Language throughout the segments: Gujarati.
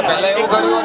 પહેલા એવું કર્યું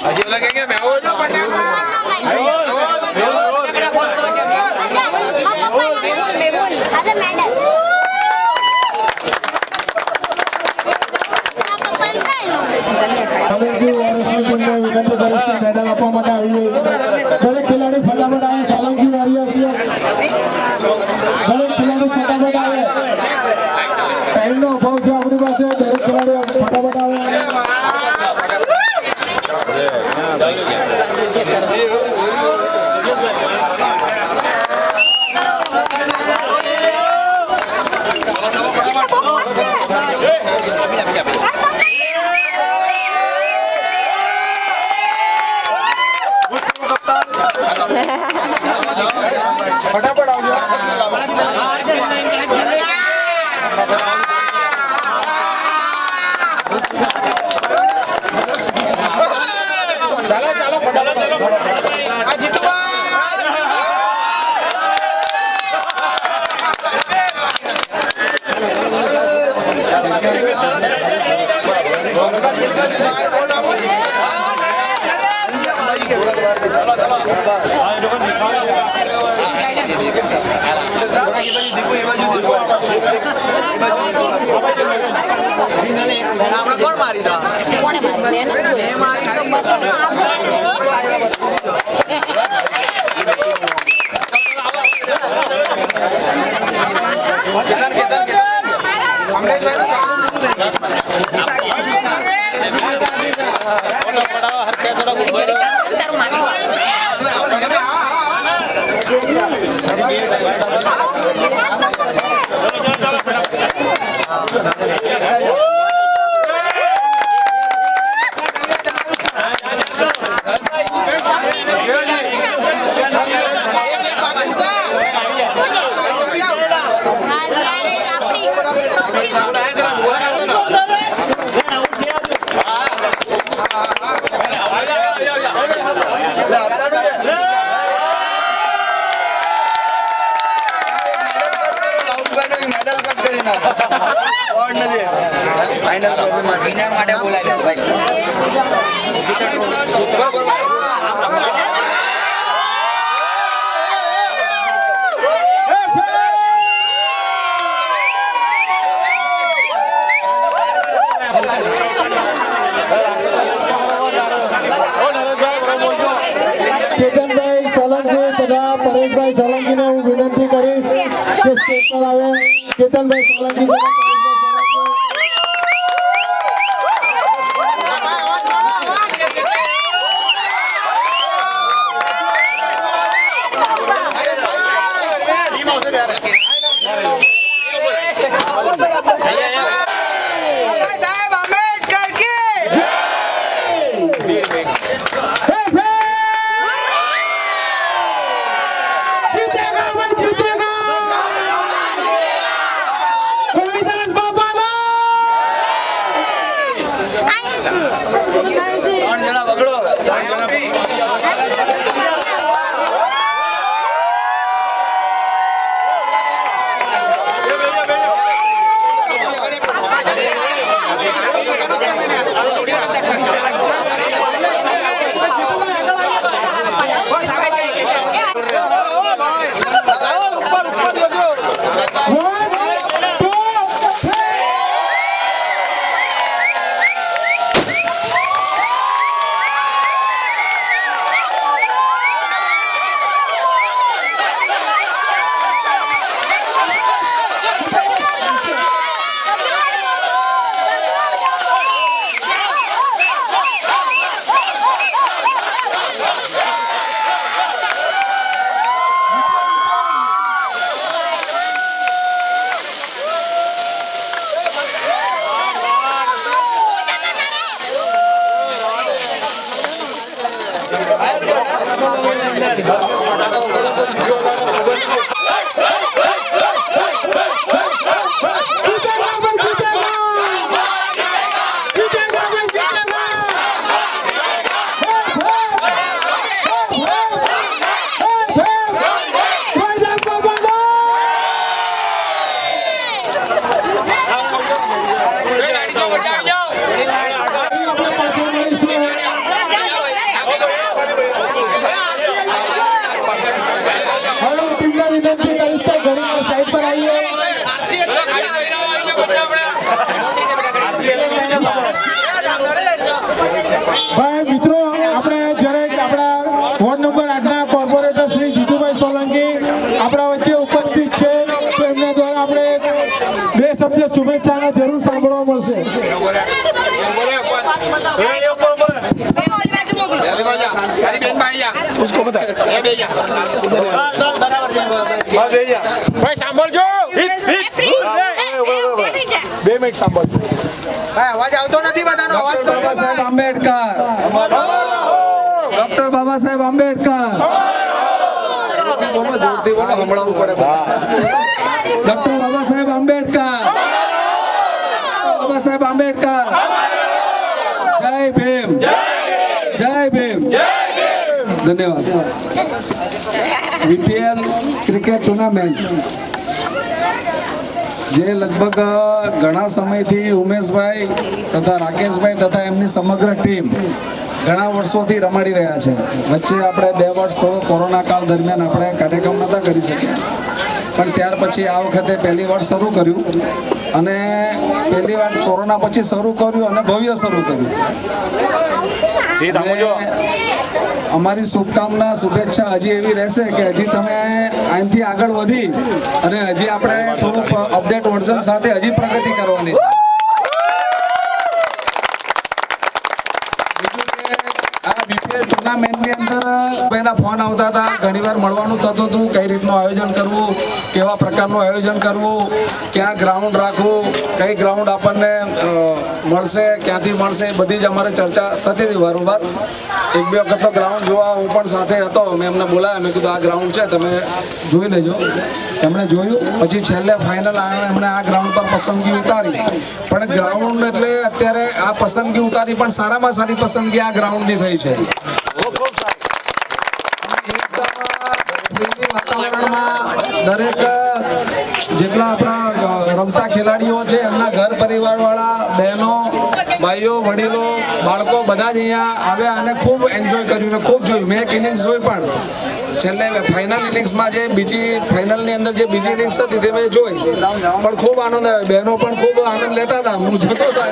હજી લગેંગે મેં મેડલ આપવા માટે આવીએ દરેક ખેલાડી ફટાફટ આવે સોલંકી વારીએ દરેક ખેલાડી ફટાફટ આવે ટાઈમનો અભાવ છે આપણી પાસે દરેક ખેલાડી ફટાફટ આવે કોણ મારી દા વિનર માટે બોલાવી લો ભાઈ કેતનભાઈ સોલંકી તથા પરેશભાઈ સોલંકીને હું વિનંતી કરીશ કે સ્ટેજ પર આવે કેતનભાઈ સોલંકી ભાઈ મિત્રો, આપણે જ્યારે આપણા વોર્ડ નંબર 8ના કોર્પોરેટર શ્રી જીતુભાઈ સોલંકી આપણા વચ્ચે ઉપસ્થિત છે, તો એમના દ્વારા આપણે બે શબ્દ શુભેચ્છાના જરૂર સાંભળવા મળશે. ભાઈ સાંભળજો, 2 મિનિટ સાંભળજો. અવાજ આવતો નથી બધાનો. અવાજ બાબા સાહેબ આંબેડકર, ડોક્ટર બાબા સાહેબ આંબેડકર, જોરથી બોલો, સંભળાવવું પડે. ડોક્ટર બાબા સાહેબ આંબેડકર, બાબા સાહેબ આંબેડકર, જય ભીમ, જય ભીમ. ધન્યવાદ. વીપીએલ ક્રિકેટ ટુર્નામેન્ટ જે લગભગ ઘણા સમયથી ઉમેશભાઈ તથા રાકેશભાઈ તથા એમની સમગ્ર ટીમ ઘણા વર્ષોથી રમાડી રહ્યા છે. વચ્ચે આપણે 2 વર્ષ થોડો કોરોના કાળ દરમિયાન આપણે કાર્યક્રમ નહોતા કરી શક્યા, પણ ત્યાર પછી આ વખતે પહેલી વાર શરૂ કર્યું અને પહેલી વાર કોરોના પછી શરૂ કર્યું અને ભવ્ય શરૂ કર્યું. અમારી શુભકામના શુભેચ્છા હજી એવી રહેશે કે હજી તમે અહીંથી આગળ વધી અને હજી આપણે થોડુંક અપડેટ વર્ઝન સાથે હજી પ્રગતિ કરવાની છે. આ બીપીએલ ટુર્નામેન્ટની અંદર પહેલા ફોન આવતા હતા, ઘણીવાર મળવાનું થતું હતું, કઈ રીતનું આયોજન કરવું, કેવા પ્રકારનું આયોજન કરવું, ક્યાં ગ્રાઉન્ડ રાખવું, કઈ ગ્રાઉન્ડ આપણને મળશે, ક્યાંથી મળશે, એ બધી જ અમારે ચર્ચા થતી હતી વારંવાર. 1-2 વખત તો ગ્રાઉન્ડ જોવા હું પણ સાથે હતો, મેં એમને બોલાવ્યા, મેં કીધું આ ગ્રાઉન્ડ છે તમે જોઈ લેજો. એમણે જોયું, પછી છેલ્લે ફાઇનલ આવ્યો, એમણે આ ગ્રાઉન્ડ પર પસંદગી ઉતારી. પણ ગ્રાઉન્ડ એટલે અત્યારે આ પસંદગી ઉતારી પણ સારામાં સારી પસંદગી આ ગ્રાઉન્ડની થઈ છે. દરેક જેટલા આપણા રમતા ખેલાડીઓ છે એમના ઘર પરિવાર વાળા, બહેનો, ભાઈઓ, વડીલો, બાળકો બધા જ અહીંયા આવ્યા અને ખૂબ એન્જોય કર્યું, ખૂબ જોયું. મેં એક ઇનિંગ્સ જોઈ, પણ છેલ્લે ફાઇનલ ઇનિંગ્સમાં જે બીજી ફાઇનલની અંદર જે બીજી ઇનિંગ્સ હતી તે મેં જોઈ, પણ ખૂબ આનંદ આવ્યો. બહેનો પણ ખૂબ આનંદ લેતા હતા, હું જોતો હતો.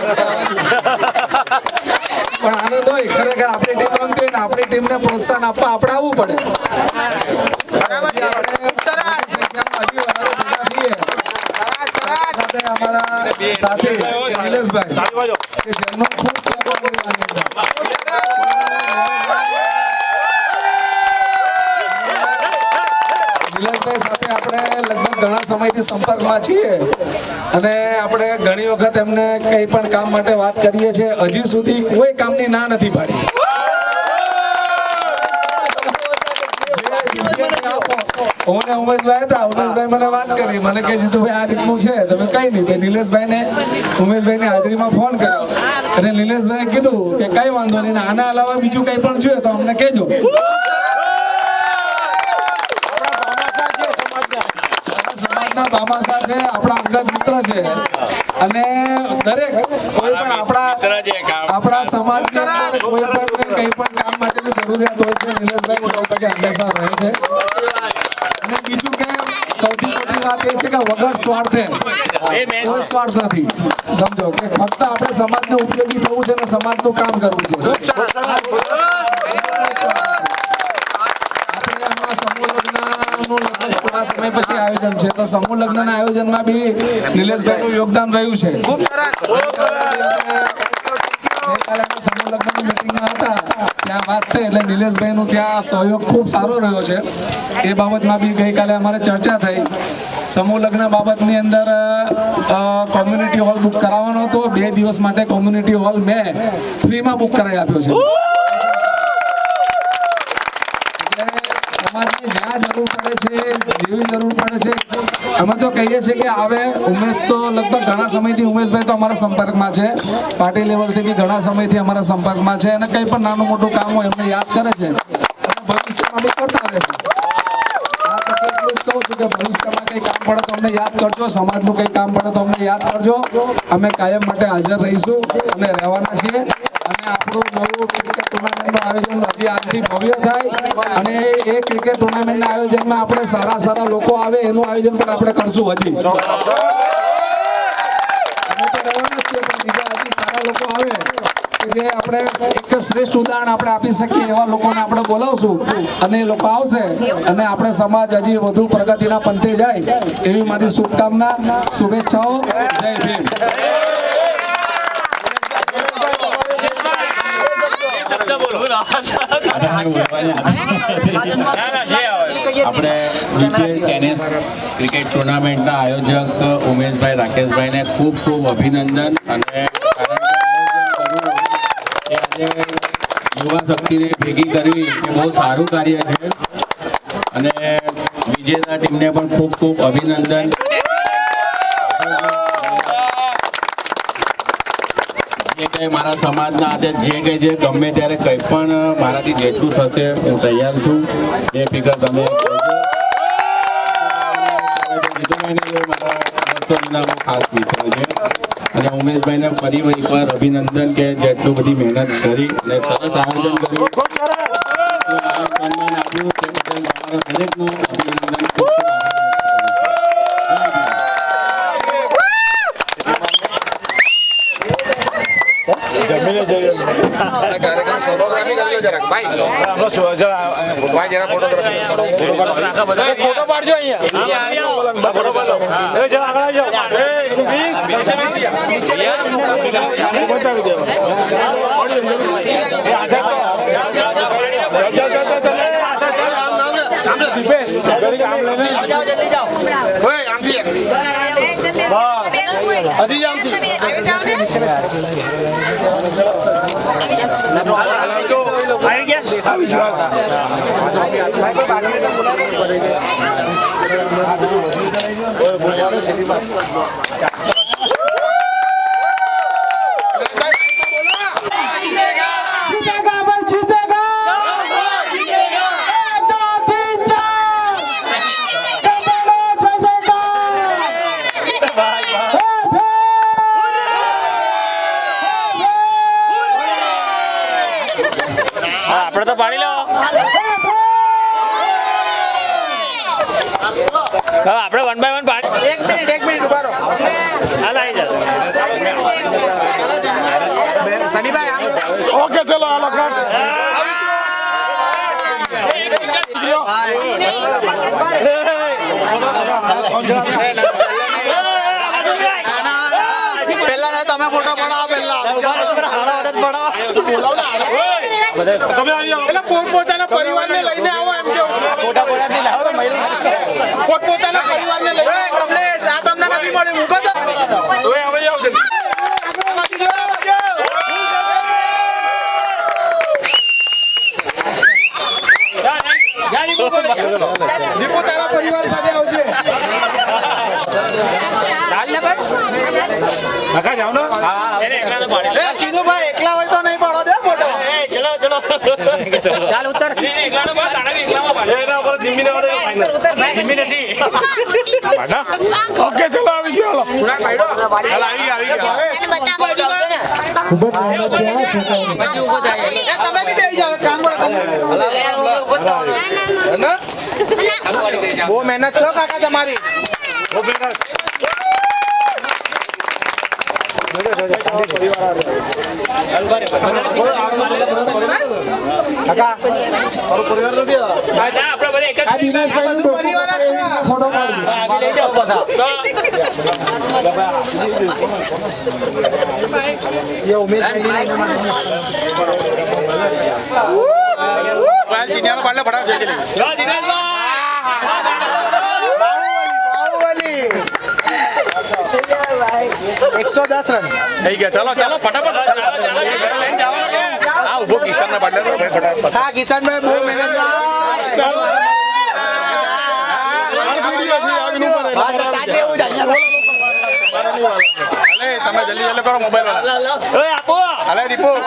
પણ આનંદ હોય ખરેખર. આપણી ટીમ રમતી હોય ને આપણી ટીમને પ્રોત્સાહન આપવા આપણે આવવું પડે. અમારા સાથી નિલેશભાઈ, જેમનો ખૂબ નિલેશભાઈ સાથે આપણે લગભગ ઘણા સમયથી સંપર્કમાં છીએ અને આપણે ઘણી વખત એમને કંઈ પણ કામ માટે વાત કરીએ છીએ. હજી સુધી કોઈ કામની ના નથી પાડી. હું ને ઉમેશભાઈ હતા, ઉમેશભાઈ મને વાત કરી, મને કે જીતુભાઈ આ રીતનું છે, તમે કઈ નહીં. ભાઈ નિલેશભાઈને ઉમેશભાઈની હાજરીમાં ફોન કર્યો અને નિલેશભાઈએ કીધું કે કઈ વાંધો નહીં, આના અલાવા બીજું કઈ પણ જોઈએ તો અમને કહેજો. સમાજના ભામાસા છે, આપણા અંગત મિત્ર છે અને દરેક કોઈ પણ આપણા સમાજની અંદર કોઈ પણ કઈ પણ કામ માટેની જરૂરિયાત હોય છે, નિલેશભાઈ હંમેશા રહે છે. અને બીજું કે સૌથી મોટી વાત એ છે કે વગર સ્વાર્થે કોઈ સ્વાર્થ નથી. સમજો કે ફક્ત આપણે સમાજને ઉપયોગી થવું છે અને સમાજનું કામ કરવું છે. થોડા સમય પછી આયોજન છે, તો સમૂહ લગ્નના આયોજનમાં બી નિલેશભાઈનું યોગદાન રહ્યું છે. સમૂહ લગ્નની મિટિંગમાં હતા ત્યાં વાત થઈ એટલે નિલેશભાઈનું ત્યાં સહયોગ ખૂબ સારો રહ્યો છે. એ બાબતમાં બી ગઈકાલે અમારે ચર્ચા થઈ. સમૂહ લગ્ન બાબતની અંદર કોમ્યુનિટી હોલ બુક કરાવવાનો હતો. 2 દિવસ માટે કોમ્યુનિટી હોલ મેં ફ્રીમાં બુક કરાવી આપ્યો છે. પડે છે, જેવી જરૂર પડે છે અમે તો કહીએ છીએ કે આવે. ઉમેશ તો લગભગ ઘણા સમયથી, ઉમેશભાઈ તો અમારા સંપર્કમાં છે, પાર્ટી લેવલથી બી ઘણા સમયથી અમારા સંપર્કમાં છે, અને કંઈ પણ નાનું મોટું કામ હોય એમને યાદ કરે છે, અને ભવિષ્યમાં બી કરતા રહેશે. આ તો એટલું જ કહું છું કે ભવિષ્યમાં કંઈ કામ પડે તો અમને યાદ કરજો, સમાજનું કંઈ કામ પડે તો અમને યાદ કરજો. અમે કાયમ માટે હાજર રહીશું અને રહેવાના છીએ. અને આપણું નવું ક્રિકેટ ટુર્નામેન્ટનું આયોજન હજી આજથી ભવ્ય થાય, અને એ ક્રિકેટ ટુર્નામેન્ટના આયોજનમાં આપણે સારા લોકો આવે એનું આયોજન પણ આપણે કરશું. હજી અમે તો રહેવાના જ છીએ, પણ બીજા હજી સારા લોકો આવે કે જે આપણે એક શ્રેષ્ઠ ઉદાહરણ આપણે આપી શકીએ એવા લોકોને આપણે બોલાવશું, અને એ લોકો આવશે, અને આપણે સમાજ હજી વધુ પ્રગતિના પંથે જાય એવી મારી શુભકામના, શુભેચ્છાઓ. જય ભીમ. આપણે બીપીએલ ટેનિસ ક્રિકેટ ટુર્નામેન્ટના આયોજક ઉમેશભાઈ રાકેશભાઈને ખૂબ અભિનંદન. અને આજે યુવા શક્તિને ભેગી કરવી એ બહુ સારું કાર્ય છે, અને વિજેતા ટીમને પણ ખૂબ અભિનંદન. જે કંઈ મારા સમાજના આજે જે ગમે ત્યારે કંઈ પણ મારાથી જેટલું થશે હું તૈયાર છું. એ ફિકર તમે મારા વર્ષોના ખાસ મિત્ર છે, અને ઉમેશભાઈને ફરી એકવાર અભિનંદન કે જેટલું બધી મહેનત કરી અને સરસ આયોજન કર્યું, સન્માન આપ્યું, તે બદલ અમારા દરેકનું અભિનંદન. કાર્યક્રમ ફોટોગ્રાફી કરી લો જરાક ભાઈ. ફોટો પાડજો આપણે તો પાડી લો. આપણે 1 by 1 પાડી. એક મિનિટ ઉભા રહો. હાલ આવી જા. સનીભાઈ ઓકે ચલો હાલો કટ. પેલા તમે ફોટો પડાવો પેલા તમે આવી જાઓ. એટલે પોતપોતાના પરિવારને લઈને આવો એમ કેવું છું. પોતપોતાના પરિવારને લઈને કમલેશ આ તમને નથી મળ્યું મૂકો તો હવે આવી જાઓ જલ્દી. દીપુ તારા પરિવાર સાથે આવજે. કાકા જાવ ને. એને એકલાને પાડી. ચીનુભાઈ એકલા હોય તો નહીં પાડો દે ફોટો. ચાલ ઉતર. એકલાને પાડ. તારા એકલામાં પાડ. એના પર જીમ્મી ને વાળે ફાઇનલ. જીમ્મી નથી. ઓકે ચલો આવી ગયો હાલો. પૂરા પાડો. હાલ આવી ગયા. ખૂબ જ મહેનત છે આ છોકરાઓની. પછી ઊભો થાય. તમે બી બેસી જાઓ કામ કરો. બહુ મહેનત છો કાકા તમારી. કાકા મારો પરિવાર નથી આપણે બધા એક જ આ દિનેશભાઈનું પરિવાર જ છે. ફોટો પાડી. બાહુબલી 110 રન થઈ ગયા. ચાલો ચાલો ફટાફટ. આ ઉભો કિશન ના પાડે. હા કિશનભાઈ બહુ મહેનત તમે જલ્દી જલ્દી કરો મોબાઈલ વાળા અલે દીપુ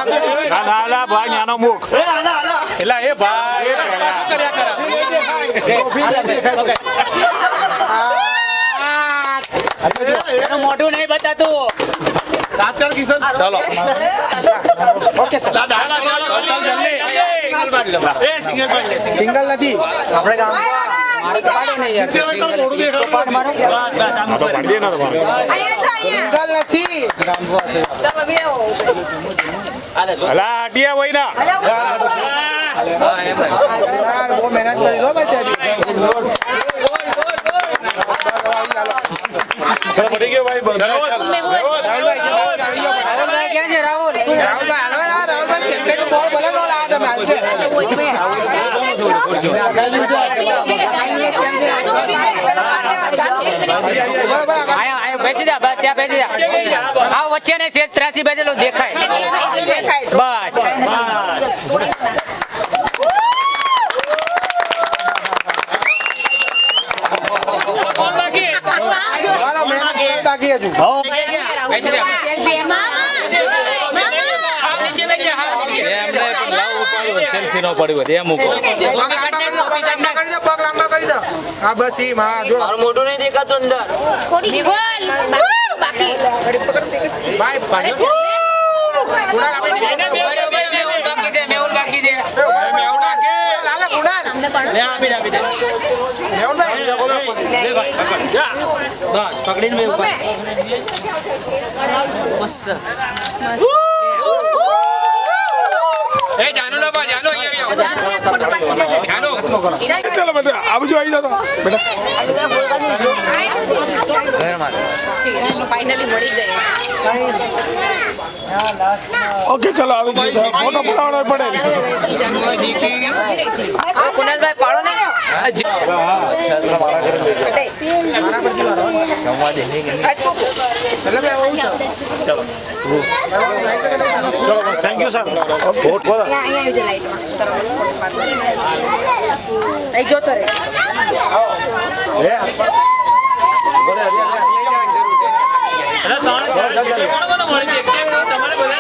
ના ભાઈ ન્યાનો મુખ એટલે એ ભાઈ કર્યા મોઢું નહીં બતાતું ચલો ઓકે સર સિંગલ નથી આપણે કામ સિંગલ નથી અલા અડિયા હોય ના બહુ મહેનત કરી લો ભાઈ ચલો પડી ગયો ભાઈ રાહુલભાઈ ક્યાં છે રાહુલભાઈ સેકન્ડ બોલ બોલે બોલ આ તમે હાલશે આયો બેસી જા બસ ત્યાં બેસી જા આ વચ્ચે ને શેષ 83 બેસેલું દેખાય બસ બાકી હજુ બેસી જા સેલ્ફી નો પડ્યો એ મૂકો હા બસ ઈ માં જો મોઢું નહીં દેખાતું અંદર ભાઈ કુણાલ આપણે મેહુલ બાકી છે લાલા કુણાલ લે આપી દે મેહુલભાઈ બસ પકડીને મેં ઉપર એ જાનો ના બા જાનો અહીંયા જાનો ચાલો બેટા આવજો આવી જાઓ ફાઇનલી મળી ગઈ ઓકે ચલો આવી જાઓ ફોટો પડાવવાનો પડે કુનાલભાઈ પાડો ને થેન્ક યુ સર જોતો રે તમારે બધા